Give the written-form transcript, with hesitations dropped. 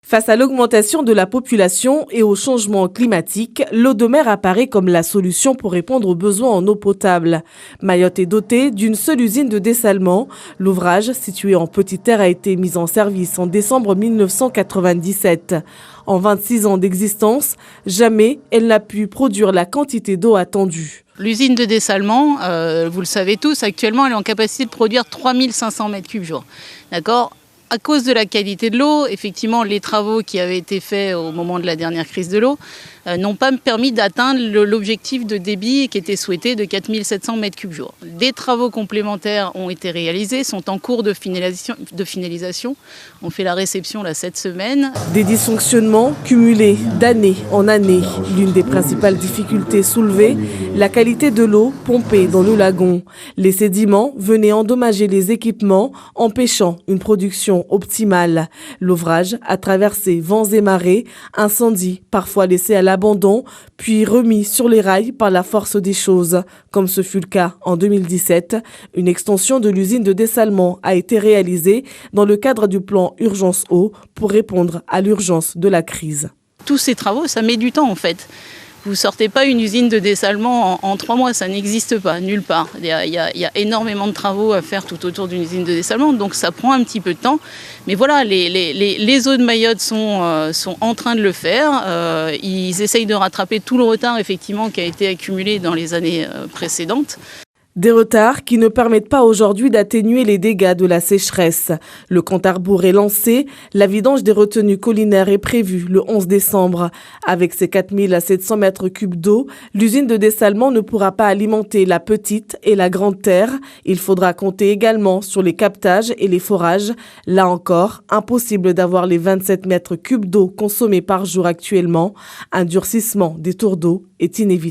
Face à l'augmentation de la population et au changement climatique, l'eau de mer apparaît comme la solution pour répondre aux besoins en eau potable. Mayotte est dotée d'une seule usine de dessalement. L'ouvrage, situé en Petite Terre, a été mis en service en décembre 1997. En 26 ans d'existence, jamais elle n'a pu produire la quantité d'eau attendue. L'usine de dessalement, vous le savez tous, actuellement, elle est en capacité de produire 3500 m3 jour. D'accord ? À cause de la qualité de l'eau, effectivement, les travaux qui avaient été faits au moment de la dernière crise de l'eau n'ont pas permis d'atteindre l'objectif de débit qui était souhaité de 4700 m3 jour. Des travaux complémentaires ont été réalisés, sont en cours de finalisation. On fait la réception là, cette semaine. Des dysfonctionnements cumulés d'année en année. L'une des principales difficultés soulevées, la qualité de l'eau pompée dans le lagon. Les sédiments venaient endommager les équipements, empêchant une production optimale. L'ouvrage a traversé vents et marées, incendies parfois laissés à l'abandon, puis remis sur les rails par la force des choses. Comme ce fut le cas en 2017, une extension de l'usine de dessalement a été réalisée dans le cadre du plan Urgence Eau pour répondre à l'urgence de la crise. Tous ces travaux, ça met du temps en fait. Vous ne sortez pas une usine de dessalement en 3 mois, ça n'existe pas, nulle part. Il y a énormément de travaux à faire tout autour d'une usine de dessalement, donc ça prend un petit peu de temps. Mais voilà, les eaux de Mayotte sont en train de le faire. Ils essayent de rattraper tout le retard effectivement qui a été accumulé dans les années précédentes. Des retards qui ne permettent pas aujourd'hui d'atténuer les dégâts de la sécheresse. Le compte à rebours est lancé. La vidange des retenues collinaires est prévue le 11 décembre. Avec ses 4700 mètres cubes d'eau, l'usine de dessalement ne pourra pas alimenter la Petite et la Grande Terre. Il faudra compter également sur les captages et les forages. Là encore, impossible d'avoir les 27 mètres cubes d'eau consommés par jour actuellement. Un durcissement des tours d'eau est inévitable.